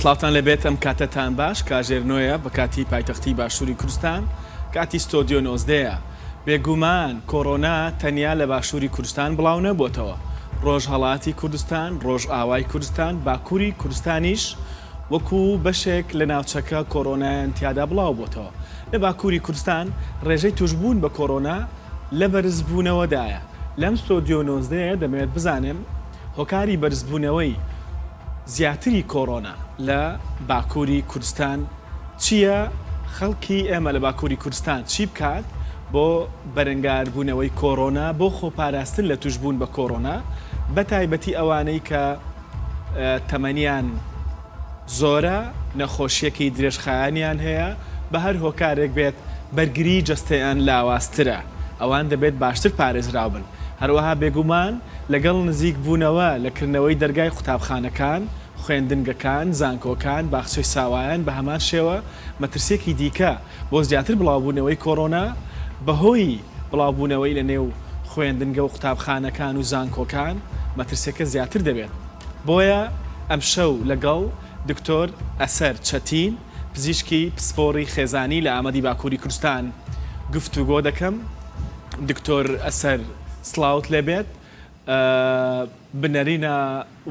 سڵاتان لەبێت ئەم کاتەتان باش کاژێرنۆیە بە کاتی پایتەختی باشووری کوردستان کاتی ستۆدیۆ 19ەیە بێگومان کۆڕۆنا تەنیا لە باشووری کوردستان بڵاو نەبووتەوە ڕۆژهەڵاتی کوردستان ڕۆژ ئاوای کوردستان باکووری کوردستانیش وەکو بەشێک لە ناوچەکە کۆڕۆنایان تیادا بڵاو بووتەوە لە باکووری کوردستان ڕێژەی توشبوون بە کۆڕۆنا لە بەرزبوونەوەدایە لەم ستۆدیۆ 19ەیە دەمەوێت بزانم هۆکاری بەرزبوونەوەی زیاتری کۆڕۆنا لە باکووری کوردستان چییە؟ خەڵکی ئێمە لە باکووری کوردستان چی بکات بۆ بەرەنگاربوونەوەی کۆڕۆنا بۆ خۆپاراستن لە توشبوون بە کۆڕۆنا بە تایبەتی ئەوانەی کە تەمەنیان زۆرە نەخۆشیەکەی درێژخایانیان هەیە بە هەر هۆکارێک بێت بەرگری جەستەیان لاوازترە ئەوان دەبێت باشتر پارێزراو بن هەروەها بێگومان لەگەڵ نزیک بوونەوە لەکردنەوەی دەرگای قوتابخانەکان خوێندنگەکان زانکۆکان باخچەی ساوایان بە هەمان شێوە مەترسێکی دیکە بۆ زیاتر بڵاوبوونەوەی کۆڕۆنا بەهۆی بڵاوبوونەوەی لە نێو خوێندنگە و قوتابخانەکان و زانکۆکان مەترسێکە زیاتر دەبێت بۆیە ئەم شەو لەگەڵ دکتۆر ئەسەر چەتین پزیشکی پسپۆڕی خێزانی لە ئامەدی باکووری کوردستان گفتوگۆ دەکەم دکتۆر ئەسەر سڵاوت لێبێت بنەرینە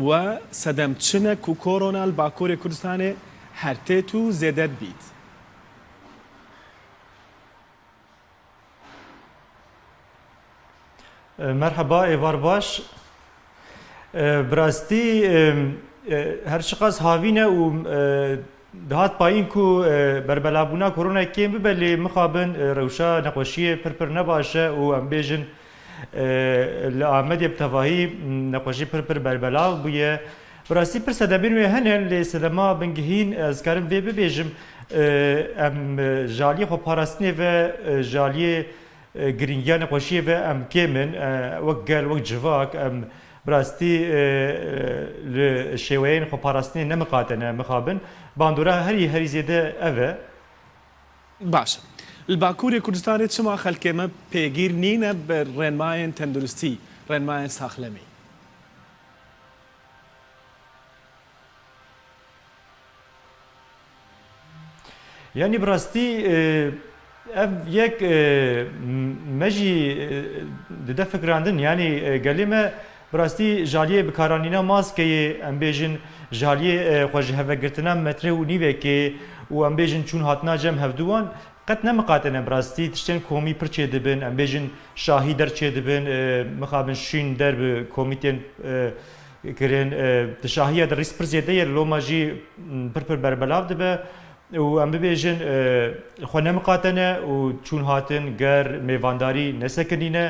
وە سەدەم چنە و کۆڕۆنا باکووری کوردستانێ هەرتێت و زێدەت بیت. مرحبا ئێوار باش براستی هەرچقەس هاوینە و دهات پایین کو بربەلابوونا کۆڕۆنای کێم ببە لێ مخابن ڕەوشە نەخۆشیە پرپر نەباشە و ئەم بێژن لە ئامەدێ بتەڤاهی نەخۆشی پرپر بەربەلاو بوویە براستی پر سەدەبین وێ هەنێن لێ سەدەما بنگهین ئەزکارم وێ ببێژم ئەم ژالیە خۆپاراستنێ ڤە ژالیە گرنگیان نەخۆشیە ڤە ئەم کێمن وەک گەل وەک جڤاک ئەم براستی شێوەیەن خۆپاراستنێ نەمقاتەنە مخابن باندورا هەری زێدە ئەڤە باشە باکووری کوردستانی چما خەلکێمە پێگیر نینە بە ڕێنمایان تەندروستی ڕێنمایان ساخلەمی یعنی براستی ئەv یەک مەژی ددە فکراندن یعنی گەلێمە براستی ژالیە بکارانینا ماسکەیە ئەم بێژن ژالیە خۆشی هەڤەگرتنا مەترە و نیڤێکێ و ئەم بێژن چون هاتنا جەم هەفتووان قەت نەمقاتەنە براستی تشتێن کۆمی پرچێ دەبن ئەم بێژن شاهی دەرچێ دەبن مخابن شین دەر کۆمیتێن کرێن شاهیە دەڕیس پر زێدەیە لۆماژی پرپر بەربەلاو دەبە و ئەم ببێژن خۆ نەمقاتەنە و چون هاتن گەر میێڤانداری نەسەکردینە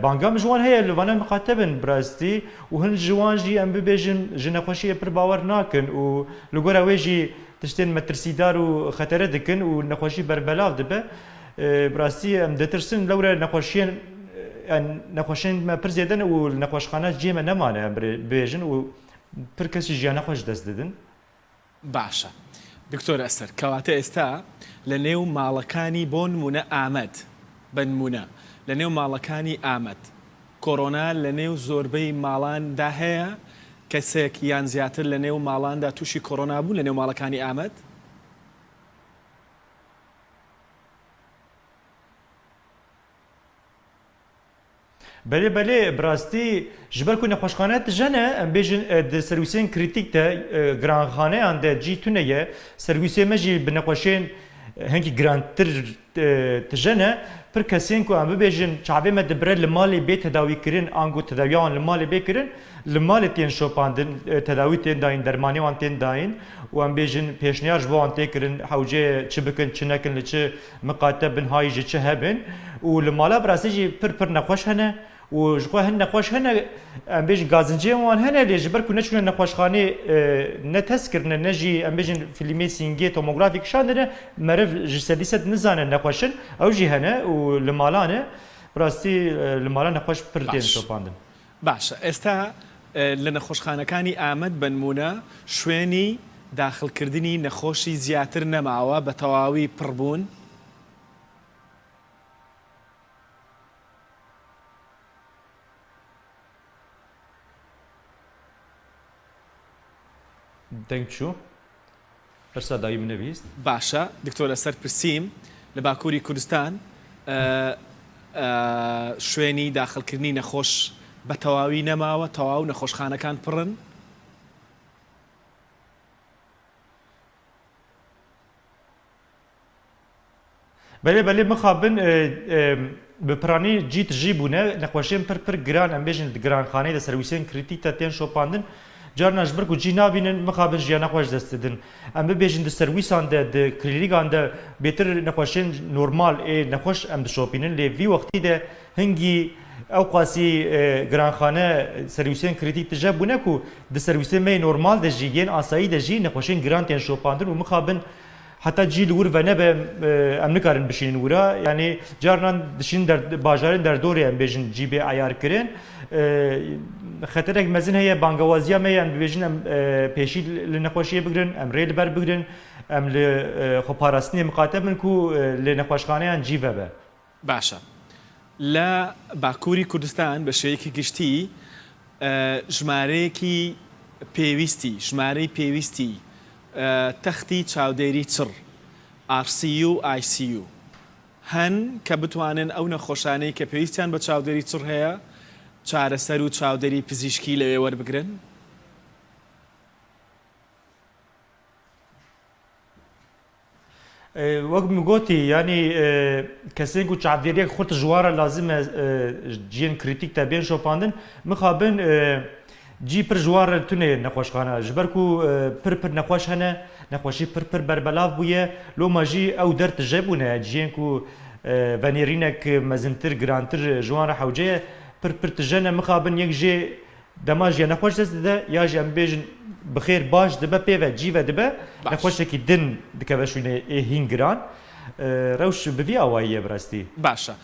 بانگام جوان هەیە لەوانە مقاتەبن براستی و هەن جوانژی ئەم ببێژن ژ نەخۆشیە پر باوەڕ ناکەن و لەگۆرە وێژی تشتێن مەترسیدار و خەتەرە دەکەن و نەخۆشی بەربەلاو دەبە براستی ئەم دەترسن لەورە نەخۆشیان پر زێدەن و نەخۆشخانە جێمە نەمانە بێژن و پر کەسی ژیان نەخۆش دەست دەدن باشە دکتۆر ئەسەر کەواتە ئێستا لە نێو ماڵەکانی بۆ نمونە ئامەد بە نمونە لە نێو ماڵەکانی ئامەد کۆڕۆنا لە نێو زۆربەی ماڵاندا هەیە کەسێک یان زیاتر لە نێو ماڵاندا تووشی کۆڕۆنا بوو لە نێو ماڵەکانی ئامەد بەلێ بەلێ براستی ji ber ku nexweşxane dijene em bêjin di serwîsên krîtîk de giranxaneyan de cî tune ye serwîsê me jî bi nexweşên hengî girantir dijene pir kesên ku em bibêjin çavê me dibire li malê bê tedawîkirin an got tedawiya wan li malê bê kirin li malê tên şopandin tedawî tên dayîn dermanê wan tên dayîn û em bêjin pêşniyar ji bo wan tê kirin hewcê çi bikin çi nekin li çi miqate bin hayî ji çi hebin û li mala birastî jî pir nexweş hene و ji xwe hin nexweş hene em bêjin gazinciyên wan hene lê ji ber ku neçûne nexweşxanê ne test kirine ne jî em bêjin filmê sîngê tomografî kişandine meriv ji sedîset nizane nexweşin ew jî hene û li malan e birastî li malan nexweş pir tên şopandin باشە ئێستا لە نەخۆشخانەکانی ئامەد بە نمونە شوێنی داخلکردنی نەخۆشی زیاتر نەماوە بە تەواوی پڕبوون دەنگ چوو پرسا دایی منویست باشە دکتۆرە سەر پرسییم لە باکووری کوردستان شوێنی داخلکردنی نەخۆش بە تەواوی نەماوە تەواو نەخۆشخانەکان پڕن بله بله مخابن بپرانی جیت جی بونه نخوشیم پر گران ام بیشن گران خانه د سرویسین کریتیک تا تین شوپاندن جار نجبر کو جینا بینن مخابن جیانا خوش دستدن ام بیشن د سرویسان د کلینیکان د بهتر نخوشین نورمال نخوش ام د شوپینن لی وی وقتی د هنگی او قاسی گران خانه سرویسین کریتیک تجا بونه کو د سرویسین می نورمال د جیگین آسایی د جی نخوشین گران تین شوپاندن و مخابن حتی جیل ور و نبه ام نکارن بشینن ورا یعنی جارن دشین در باجارن در دوری ام بیشن جی به عیار کرن خطرک مزن هی بانگوازیا می ام بیشن ام پیشی لنخوشیه بگرن ام ریل بر بگرن ام ل خپارستنی مقاطبن کو لنخوشخانه ان جی به باشە لە باکووری کوردستان بە شێوەیەکی گشتی ژمارەیەکی ژمارەی پێویستی تەختی چاودێری چڕ RCU ICU هەن کە بتوانن ئەو نەخۆشانەی کە پێویستیان بە چاودێری چڕ هەیە چارەسەر و چاودێری پزیشکی لەوێ وەربگرن وەک گوتی ینی کەسێک و چاودێریەک خۆت ژوارە لازمە جیێن کریتیک تا بێن شۆپاندن مخابن جی پر جوار تونه نخوشخانه جبر کو پر نخوش هنه نخوشی پر بربلاف بویه لو ماجی او در تجبونه جین کو ونیرینک مزنتر گرانتر جوان حوجه پر تجنه مخابن یک جی دماج یا نخوش ده یا جی ام بیجن بخیر باش دبه پیوه جیوه دبه نخوش کی دن دکوشونه هین گران روش بوی آواییه براستی باشە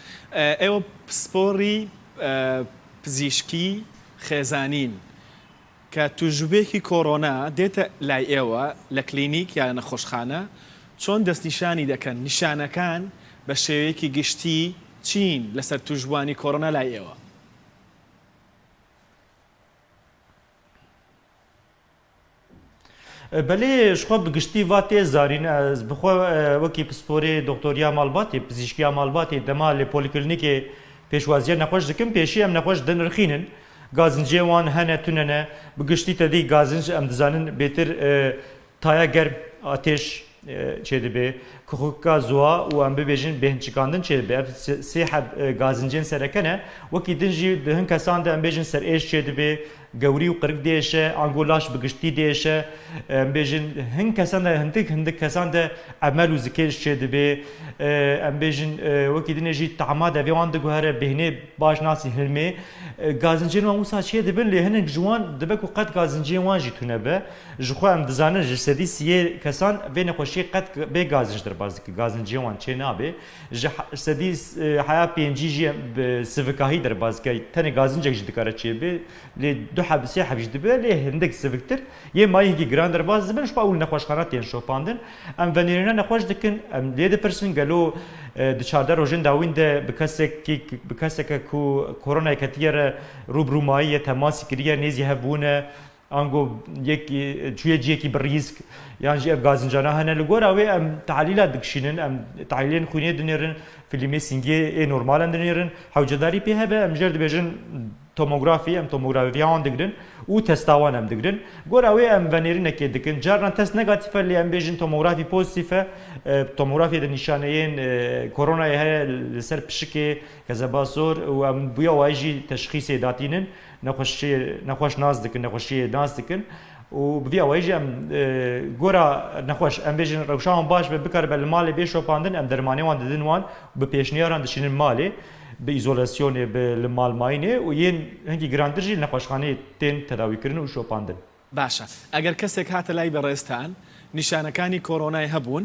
ئێوە پسپۆڕی پزیشکی خێزانین کە توژبێکی کۆرۆنا دێتە لای ئێوە لە کلینیک یان نەخۆشخانە چۆن دەستنیشانی دەکەن نیشانەکان بە شێوەیەکی گشتی چین لەسەر توژبوانی کۆرۆنا لای ئێوە بله شخوا بگشتی واتی زارین از بخوا وکی پسپوری دکتوریا مالباتی پزیشکیا مالباتی دما لی پولیکلینیک پیشوازی نخوش دکم پیشی ام نخوش دن رخینن گازنجی وان هنه توننه بگشتی تدی گازنج ام دزانن بهتر تایا گرم آتش چه دبی کوکا زوا و ام ببیجن بهن چکاندن چه دبی سی حد گازنجین سرکنه وکی دنجی دهن کسان ده ام بیجن سر ایش چه دبی گوری و قرق دیشه انگولاش بگشتی دیشه ام بیجن هن کسان ده هندک کسان ده عمل و ذکرش چه دبی ام بیجن وکی دنجی تعماد ویوان دگوهره بهنه باش ناسی هلمه گازنجین وان وسا چه دبن لی هنگ جوان دبکو قد گازنجین وان جی تونه به جخوا ام دزانن جسدی سیه کسان وین خوشی قد به گازنج در باز که گازنجی وان چه نابه جسدی حیا پینجی جی سوکاهی در باز که تنه گازنج جدی کاره چه به لی دو حبسی حبش دبه لی هندک سوکتر یه مایی کی گران در باز زبنش با اول نخوش خانات ین شوپاندن ام ونیرنا نخوش دکن ام لیده پرسن گلو دچارده روزن داوین ده بکسک کو کرونا کتیر روبرومایی تماسی کریه نیزی هفونه انگو یکی چوی کی بریسک یعنی جیب گازنجانا هنه لگور اوی ام تحلیلات دکشینن ام تحلیلین خونی دنیرن فیلمی سینگی نورمال دنیرن حوجداری پیه به ام جرد بیجن توموگرافی ام توموگرافی آن دگرن و تستاوان ام دگرن گور اوی ام ونیرین که دکن جارن تست نگاتیف لی ام بیجن توموگرافی پوزیتیفه توموگرافی د نشانهین کرونا هه لسر پشکی کزباسور و ام بیا وایجی تشخیص داتینن نخوش ناز دکن نخوشی ناز دکن و بیا وایجی ام گورا نخوش ام بیجن روشان باش به بکار بل مال بیشو پاندن ام درمانی وان ددن وان به پیشنیاران دشینن مالی به ایزولیسیون به مال ماینه و یین هنگی گراندرجی نخوشخانه تین تداوی کردن و شوپاندن باشە ئەگەر کەسێک هاتە لای بەڕێستان نیشانەکانی کۆرۆنای هەبوون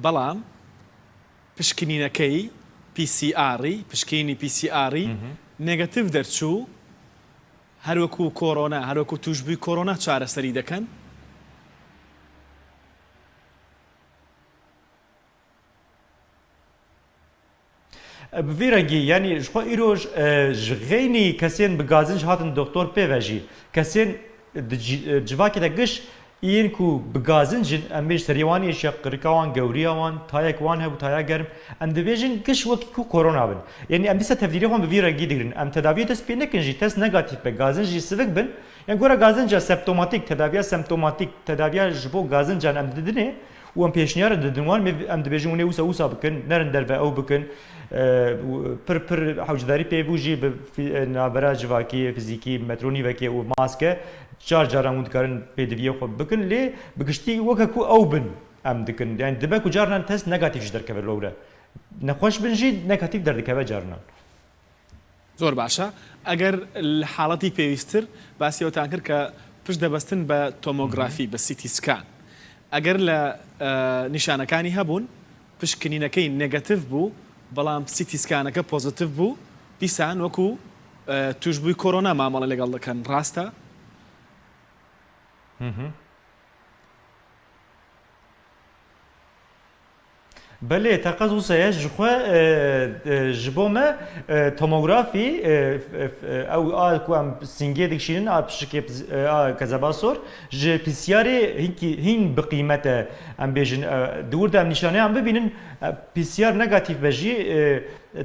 بەڵام پشکنینەکەی PCRی پشکینی PCRی نێگەتیڤ دەرچوو هەروەکو کۆرۆنا هەروەکو توشبووی کۆرۆنا چارەسەری دەکەن بفیرنگی یعنی شخوا ایروش غینی کسین بگازنج هاتن دکتور پیوژی کسین جواکی دا گش این کو بگازن جن امیش سریوانیش یا قرکوان گوریوان تایک وان هبو تایا گرم ام دبیجن کش وقتی کو کرونا بن یعنی ام بیست تفدیری هم بوی رنگی دیگرن ام تداوی تست پینه کنجی تست نگاتیو به گازن جی سوک بن یعنی گورا گازن جا سمپتوماتیک تداوی سمپتوماتیک تداوی جبو گازن جان ام ددنه و ام پیشنیار ددنوان ام دبیجن ونه وسا بکن نرن در و او بکن پر حوجداری پیوجی به نابرا جواکی فیزیکی مترونی وکی و ماسکه چار جاران مدکارن پیدویه خود بکن لی بگشتی وکه کو او بن ام دکن یعنی دبه کو جارنان تست نگاتیوش در کبر لوره نخوش بنجی نگاتیو در کبر جارنان زۆر باشە ئەگەر حاڵەتی پێویستتر باسیەوەتان کرد کە پشت دەبەستن بە تۆمۆگرافی بە سیتی سکان ئەگەر لە نیشانەکانی هەبوون پشکنینەکەی نێگەتیڤ بوو بەڵام سیتی سکانەکە پۆزیتیڤ بوو دیسان وەکو توشبووی کۆرۆنا مامەڵە لەگەڵ دەکەن ڕاستە؟ بله تقاض وصيه جخوا جبوما توموغرافي او كو ام سينجي دكشين اب شكي كزاباسور ج بيسياري هين بقيمته ام بيجن دور دام نشانه ام ببينن بيسيار نيجاتيف بجي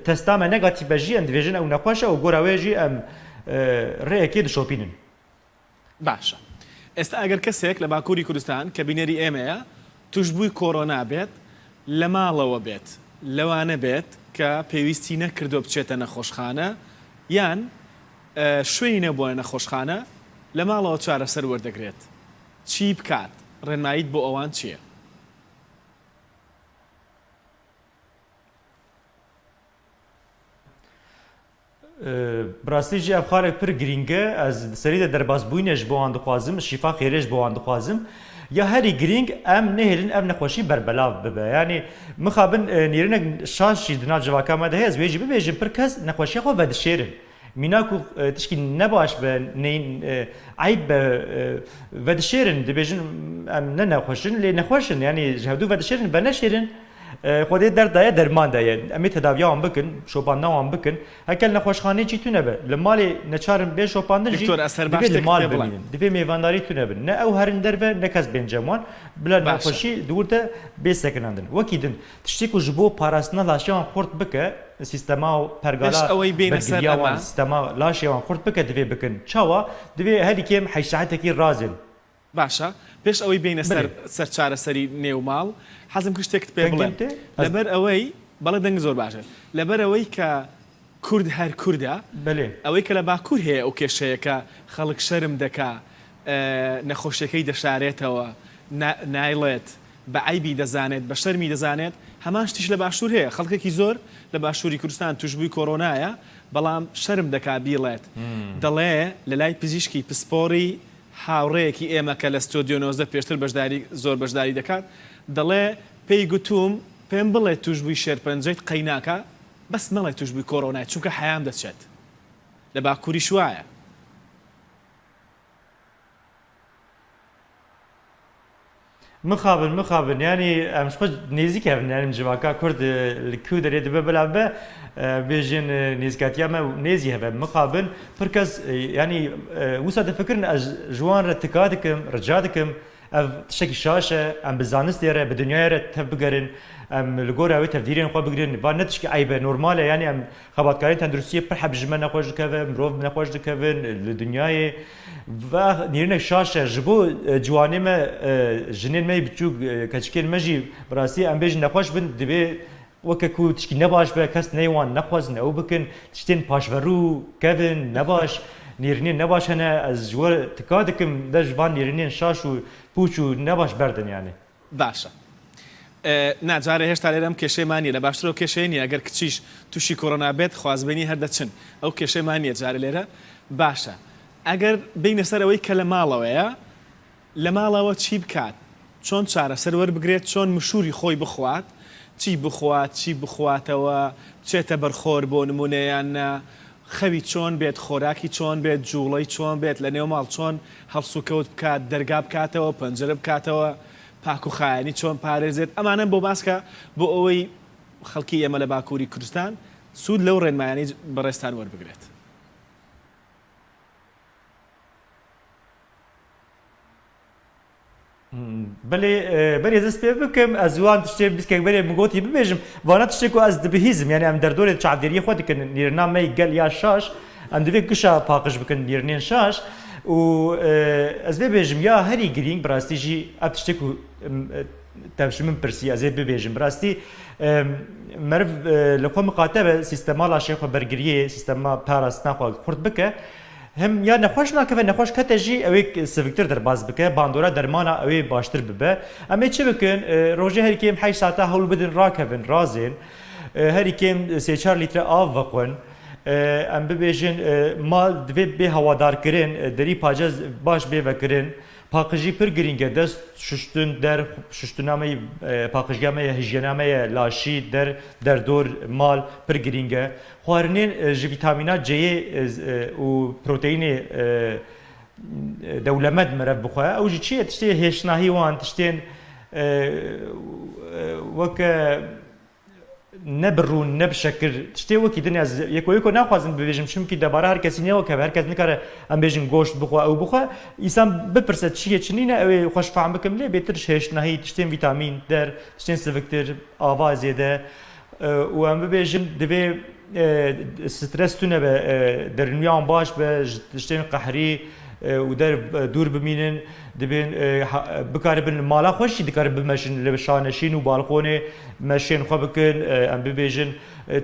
تستام نيجاتيف بجي اند فيجن او نقاشه او غوراويجي ام ريكي دشوبينن باشە ئێستا ئەگەر کەسێک لە باکووری کوردستان کە بینەری ئێمەیە توشبووی کۆرۆنا بێت لە ماڵەوە بێت لەوانە بێت کە پێویستی نەکردو بچێتە نەخۆشخانە یان شوێنی نەبووە نەخۆشخانە لە ماڵەوە چارەسەر وەردەگرێت چی بکات ڕێنماییت بۆ ئەوان چییە؟ براستی جی افخارek پر گرینگه از سری de derbasbûyînê ji bo wan dixwazim şîfa xêrê ji bo wan dixwazim ya herî giring em nehêlin ev nexweşî berbelav bibe yanî mixabin nêrînek şaş jî di nav civaka me de heye ez wê jî bibêjim pir kes nexweşiya xwe vedişêrin mîna ku tişkî nebaş be neyên eyb be vedişêrin dibêjin em ne nexweşin lê nexweşin yanî ji hevdû vedişêrin ve neşêrin خودی دردایه درمان دایه امی تداوی آن بکن شوپان آن بکن هکل نخوشخانه چی تو نبه لمالی نچارم به شوپاندن جی دیگه لمال ببینن دیگه میوانداری تو نبه نه او هرین دربه نکس بینجمان بلا نخوشی دورده به سکنندن وکیدن تشتی کو جبو پاراستنا لاشیان خورد بکه سیستما پرگالا بگیریان سیستما لاشیان خورد بکه دیگه بکن چاوا دیگه هلی کم حیشعته کی رازن باشە پێش ئەوەی بینە سەر چارەسەری نێوماڵ حەزم شتێکت پێ بڵێم لەبەر ئەوەی بەڵێ دەنگ زۆر باشە لەبەر ئەوەی کە کورد هەر کووردە ئەوەی کە لە باکوور هەیە ئەو کێشەیە کە خەڵک شەرم دەکا نەخۆشیەکەی دەشارێتەوە نایڵێت بە عیبی دەزانێت بە شەرمی دەزانێت هەمان شتیش لە باشوور هەیە خەڵکێکی زۆر لە باشووری کوردستان توشبووی کۆرۆنایە بەڵام شەرم دەکا بیڵێت دەڵێ لە لای پزیشکی پسپۆری هاوڕەیەکی ئێمە کە لە ستۆدیۆ 19 پێشتر زۆر بەشداری دەکات دەڵێ پێی گوتوم پێم بڵێ توشبووی شێرپەنجەیت قەیناکە بەس مەڵێ توشبووی کۆرۆنای چونکە حەیام دەچێت لە باکووری شوایە مخابن yani em xwe nêzik hevin yani civaka Kurd li ku derê dibe bila be bêjin nêzkatiya me nêzî heve mixabin pir kes yani wisa difikirin ez ji wan re tika dikim rica dikim ev tiştekî şaş e em bi zanistê re bi dunyaya re tev bigerin em li gor ew tevdîrên xwe bigirin van ne tişkî eyb e normal e yani em xebatkariyên tenduristiyê pir heb ji me nexweş dikevin mirov nexweş dikevin li dunyayê ve nêrînek şaş e ji bo ciwanê me jinên me biçûk keçikên me jî bi rastî em bêjin nexweş bin divê weke ku tişkî nebaş be kes neywan nexwazin ew bikin tiştên paşverû kevin nebaş nêrînên nebaş hene ez ji we tika dikim de ji van nêrînên şaş û pûç û nebaş berdin yani باشە ناجارێ هێشتا لێرەم کێشەیمانە لە باشترەوە کێشەیە ئەگەر کچیش تووشی کۆرۆنا بێت خوازبێنی هەردەچن ئەو کێشەیمانە جارە لێرە باشە ئەگەر بینە سەرەوەی کە لە ماڵەوەیە لە ماڵەوە چی بکات چۆن چارەسەر وەربگرێت چۆن مشوری خۆی بخوات چی بخوات چی بخواتەوە بچێتە بەرخۆر بۆ نمونەیان خەوی چۆن بێت خۆراکی چۆن بێت جوڵەی چۆن بێت لە نێو ماڵ چۆن هەڵسوکەوت بکات دەرگا بکاتەوە پەنجەرە بکاتەوە پاک و خایانی چۆن پارێزێت ئەمانە بۆ باسکە بۆ ئەوەی خەڵکی ئێمە لە باکووری کوردستان سوود لەو ڕێنمایانی بەڕێستان وەربگرێت بله دست پێ بکەم ئەزوان تشتێ بسکێک بەرێ بگوتی ببێژم وانە تشتێک و ئەس دبهیزم یعنی ئەم دەردۆرێت چاودێریە خۆ دکن نیرنامەی گەل یا شاش ئەم دەبێت گشە پاقش بکەن نیرنێن شاش و ئەس بێژم یا هەری گرنگ بڕاستیژی ئەم تشتێک و تەمش من پرسی ئەزێ ببێژم بڕاستی مرف لە خۆ مقاتەبە سیستەما لاشێ خۆ بەرگریە سیستەما پاراستنا خۆ قورت بکە هم یا نەخۆش ناکەوێت نەخۆش کەتەژی ئەوەی سڤکتر دەرباز بکە باندۆرە دەرمانە ئەوەی باشتر ببە ئەمێ چ بکەن ڕۆژێ هەریکێم 8 ساعتە هەوڵ بدن ڕاکەبن ڕازێن هەریکێم 3-4 لیتر ئاو vەخۆن ئەم ببێژن مال دەبێت بێ هەوادارکردن دەری پاجە باش بێڤەکردن پاقژی پر گرینگە دەست ششتن دەر ششتنامەی پاقژگامەیە هژیەنامەیە لاشی دەردۆر مال پر گرینگە خواردنێن ji vîtamîna C'yê û proteinê dewlemed meriv bixwe ew jî çi ye tiştê hêşnahî wan tiştên weke nebirûn nebişekir tiştê wekî din ez yekko naxwazim bibêjim çimkî debara her kesî newekeve her kes nikare em bêjin goşt bixwe ew bixwe îsan bipirse çi ye çinîne ew ê xweş fehm bikim lê bêtir hêşnahî tiştên vîtamîn der tiştên siviktir ava zêde û em bibêjin divê سترس تونه به درنیان باش به تشتین قهری و در دور بمینن دبین بکار بن مالا خوشی دکار بمشین لبشانشین و بالخونه مشین خو بکن ام ببیجن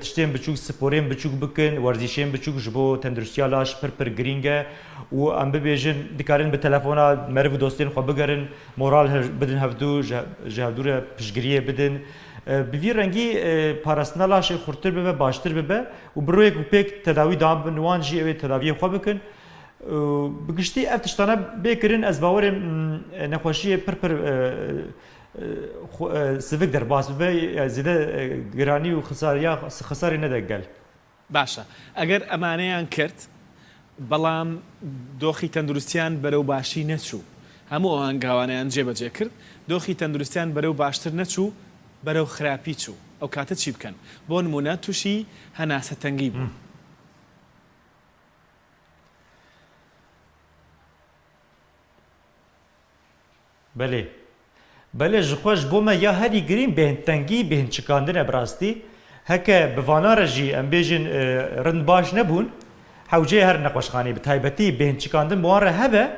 تشتین بچوک سپورین بچوک بکن ورزشین بچوک جبو تندرستیالاش پر گرینگه و ام ببیجن دکارن به تلفونا مرو دوستین خو بگرن مورال بدن هفدو جهدور پشگریه بدن بوی رنگی پاراستنا لاشی خورتر ببه باشتر ببه و برویک و پیک تداوی دام بنوان جی اوی تداوی خو بکن بگشتی افتشتانه بکرین از باورم نخوشی پر سویک در باز ببه زیده گرانی و خساری ندگل باشە ئەگەر ئەمانەیان کرد بەڵام دۆخی تەندروستیان بەرەو باشی نەچوو هەموو ئەوان گاوانیان جێبەجێ کرد دۆخی تەندروستیان بەرەو باشتر نەچوو بەرەو خراپی چوو ئەو کاتە چی بکەن بۆ نمونە تووشی هەناسەتەنگی بوو بەێ ji xweş bûme ya herî girîn bêhintengî bêhintçikandine bi rastî heke bi vanare jî em bêjin rind baş nebûn hewcê her nexweşxanê bi taybetî bêhintçikandin bi wan re hebe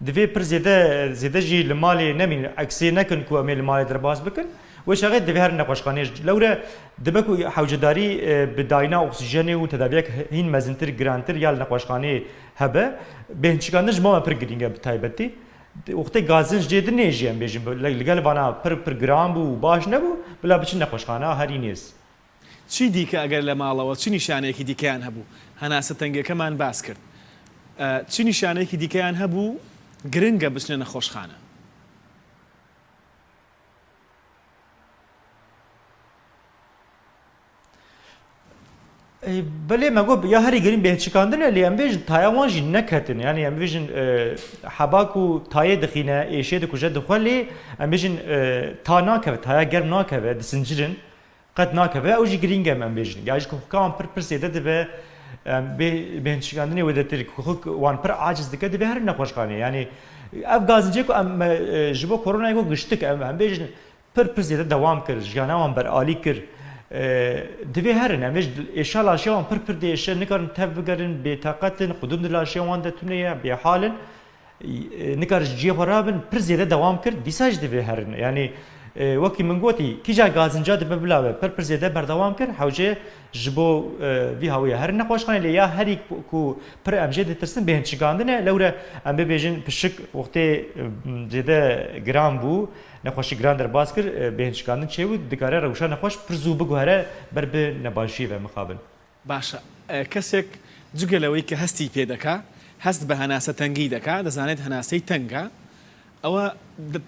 divê pir zêde jî li malê nemîn eksê nekin ku em ê li malê derbas bikin wê şexê divê her nexweşxanê lewre dibe ku hewcedarî bi dayîna oksîjenê û tedaviyek hîn mezintir girantir ya li nexweşxanê hebe bêhintçikandin ji mame pir girîng e bi taybetî وقتی گازن جدی نیجیم بیشیم لگل وانا پر گرام بو باش نبو بلا بچین نخوشخانه هری نیست. چی دیکه اگر لمالا و چی نشانه کی دیکهان هبو هناسەتەنگی کمان باس کرد چی نشانه کی دیکهان هبو گرنگه بچین نخوشخانه. بله مگو یا هری گرین بهچکاندن لی ام ویژن تایوان جی نکهتن یعنی ام ویژن حباکو تای دخینه ایشه دکوجه دخولی ام ویژن تا ناکه تایا گرم ناکه دسنجرن قد ناکه او جی گرینگ ام ویژن یعنی که کام پر سیده ده به بهچکاندنی و دتر خوک وان پر عاجز دکه ده هر نخوشخانه یعنی اف گازنجه کو ام جبو کرونا کو گشتک ام ویژن پر سیده دوام کرد جانا وان بر عالی کرد دوی هرن امیش اشال اشیاء پر دیشه نکارن تف بگرن به طاقتن قدوم دل اشیاء وان دتونه به حالن نکار جیه خرابن پر زیاده دوام کرد دیساج دوی هرن یعنی وقتی من گویی کی جا گازنجا دب بلاوه پر زیاده بردوام کرد حوجه جبو وی هویه هر نخوشخانه لیا هری کو پر امجد ترسن بهن چگاندنه لوره ام ببیجن پشک وقتی زیاده گرام بو نخوشی گران در باز کرد بهنچکاندن چه بود دکاره روشن نخوش پرزو بگوهره بر به نباشی و مخابن باشە کەسێک جگەلەوەی کە هەستی پێ دەکا هەست بە هەناسەتەنگی دەکا دەزانێت هەناسەی تەنگە ئەوە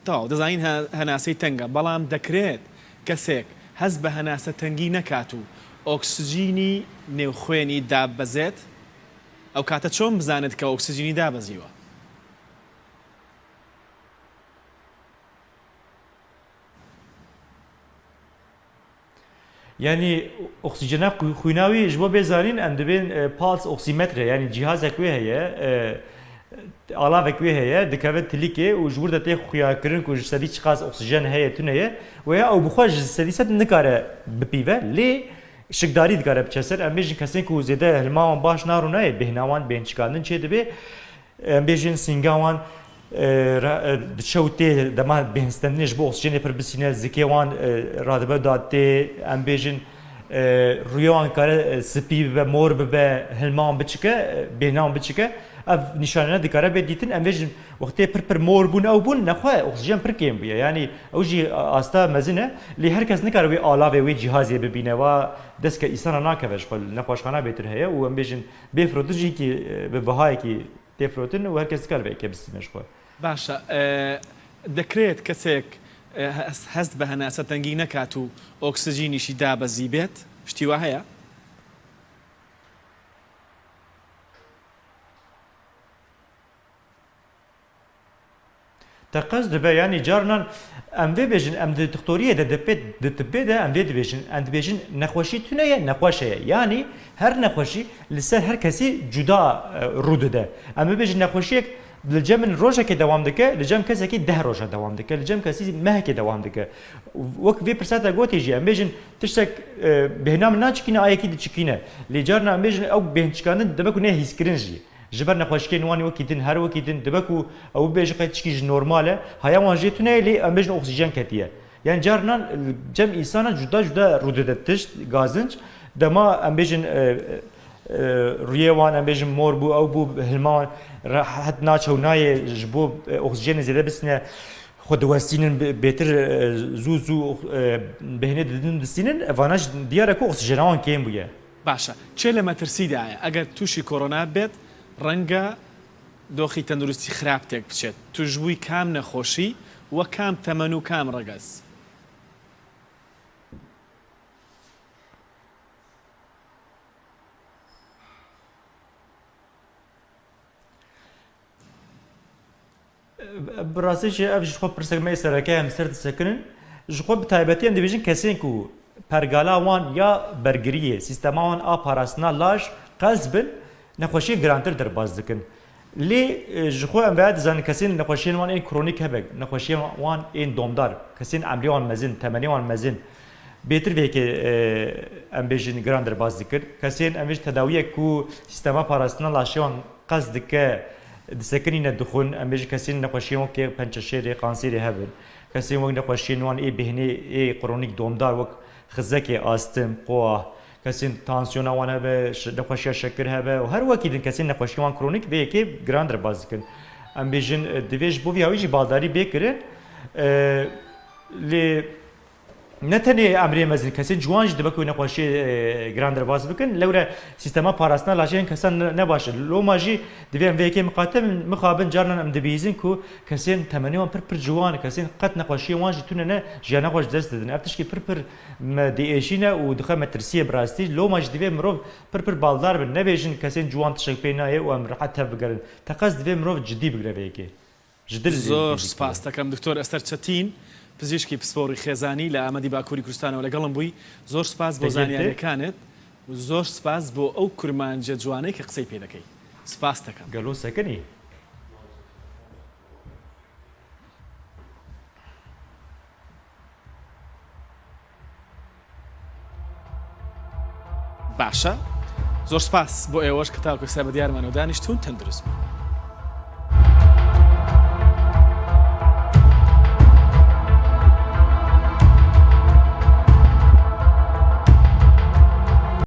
تاو دەزانین هەناسەی تەنگە بەڵام دەکرێت کەسێک هەست بە هەناسەتەنگی نەکات و ئۆکسجینی نێوخوێنی دابەزێت ئەو کاتە چۆن بزانێت کە ئۆکسجینی دابەزیوە یعنی اکسیژن خویناوی جبو بزارین ام دبین پالس اکسیمتر یعنی جهاز کوی هیه Alavek wê heye dikeve tilîkê û ji wir de tê xuyakirin ku ji sedî çiqas oksijen heye tuneye û ya ew bixwe ji sedî sed nikare bipîve lê şikdarî dikare biçe ser em bêjin kesên ku zêde hilma wan baş narûne bêhna wan bên çikandin çê dibe em bêjin sînga wan diçe û tê dema bêhînstendinê ji bo oksijenê pir bisîne zikê wan radibe datê em bêjin rûyê wan dikare spî bibe mor bibe hilma wan biçike bêhna wan biçike ev nîşanene dikare bê dîtin em bêjin wextê pir mor bûn ew bûn nexwe oksijen pir kêm bûye yanî ew jî asta mezin e lê her kes nikare wê alavê wê cihazê bibîne wa destke îsana nakeve ji xwe nexweşxana bêtir heye û em bêjin bêfirotin jî ki bi bihayekî têfirotin û her kes dikare vêke bistîme ji xwe. باشە دەکرێت کەسێک هەست بە هەناسە تەنگی نەکات و ئۆکسسیژینیشی دابەزی بێت شتیوە هەیە؟ تقص دبه yani carnan em vê bêjin em di doktoriyê de di tibbê de em vê dibêjin em dibêjin nexweşî tuneye nexweş heye yanî her nexweşî li ser her kesî cuda rû dide em bêjin nexweşiyek li cem min rojekê dewam dike li cem kesekî 10 roja dewam dike li cem kesî mehekê dewam dike wek vê pirseta gotê jî em bêjin tiştek bêhna min naçikîne ayekî diçikîne lê carnan em bêjin ew bêhn çikandin dibe ku ne hîskirin jî ji ber nexweşikên wan wekî din her wekî din dibe ku ew bêje qet tişkî ji normal e haya wan jê tune lê em bêjin oksijen ketiye yani carnan cem îsana cuda cuda rû dide tişt gazinc dema em bêjin rûyê wan em bêjin mor bû ew bû hilma wan rahet naçe û nayê ji bo oksijenê zêde bisîne xwe diwestînin bêtir zû zû bêhnê didin distînin evana ji diyar e ku oksijena wan kêm bûye. باشە چێ لە مەترسیدایە ئەگەر تووشی کۆرۆنا بێت ڕەنگە دۆخی تەندروستی خراپ تێک بچێت توشبووی کام نەخۆشی وە کام تەمەن و کام ڕەگەز Birasî ev ji xwe pirsgirmeyê sereke em ser disekirin ji xwe bi taybetî em dibêjin kesên ku pergala wan ya bergiriyê sîstema wan a parastina laj qez bin nexweşiyê girantir derbas dikin lê ji xwe em veya dizanin kesên nexweşiyên wan ên kronîk hebe nexweşiyên wan ên domdar kesên emrî wan mezin temenê wan mezin bêtir vêkê em bêjin giran derbas dikir kesên em ji tedawiyek ku sîstema parastina laşê wan qez dike disekinîne dixwin em bêjin kesên nexweşiyên wekê pençeşêrê kanserê hebin kesên wek nexweşiyên wan ê bêhnê ê kronîk domdar wek xizekê astım qoa kesên tansiyona wan hebe nexweşiya şekir hebe û her wekî din kesên nexweşiyên wan kronîk vê yekê giran derbas dikin em bêjin divê ji bo vî hawî jî baldarî bêkirin lê ne tenê emrê mezin kesên ciwan jî dibe ku nexweşiyê giran derbas bikin lewre sîstema parastina laşeyên kesan ne baş e loma jî divê em vê yekê miqate mixabin carnan em dibîzin ku kesên temenê wan pir ciwan kesên qet nexweşiyê wan jî tune ne jiyana xwe ji dest didin ev tişkî pir me diêşîne û dixe me tirsiye bi rastî loma jî divê mirov pir baldar bin nebêjin kesên ciwan tişek pê nayê û em rehet tev bigerin teqez divê mirov ciddî bigire vê yekê ji dil زۆر سپاس دەکەم دکتۆر ئەستەر چەتین پزیشکی پسپۆڕی خێزانی لە ئامەدی باکووری کوردستانەوە لەگەڵم بووی زۆر سپاس بۆ زانیاریەکانت و زۆر سپاس بۆ ئەو کورمانجە جوانەی کە قسەی پێ دەکەی سپاس دەکەم گەلۆ سەکنی باشە زۆر سپاس بۆ ئێوەش کە تاوکو سە بە دیارمانەوە دانیشتون تەندروست بوو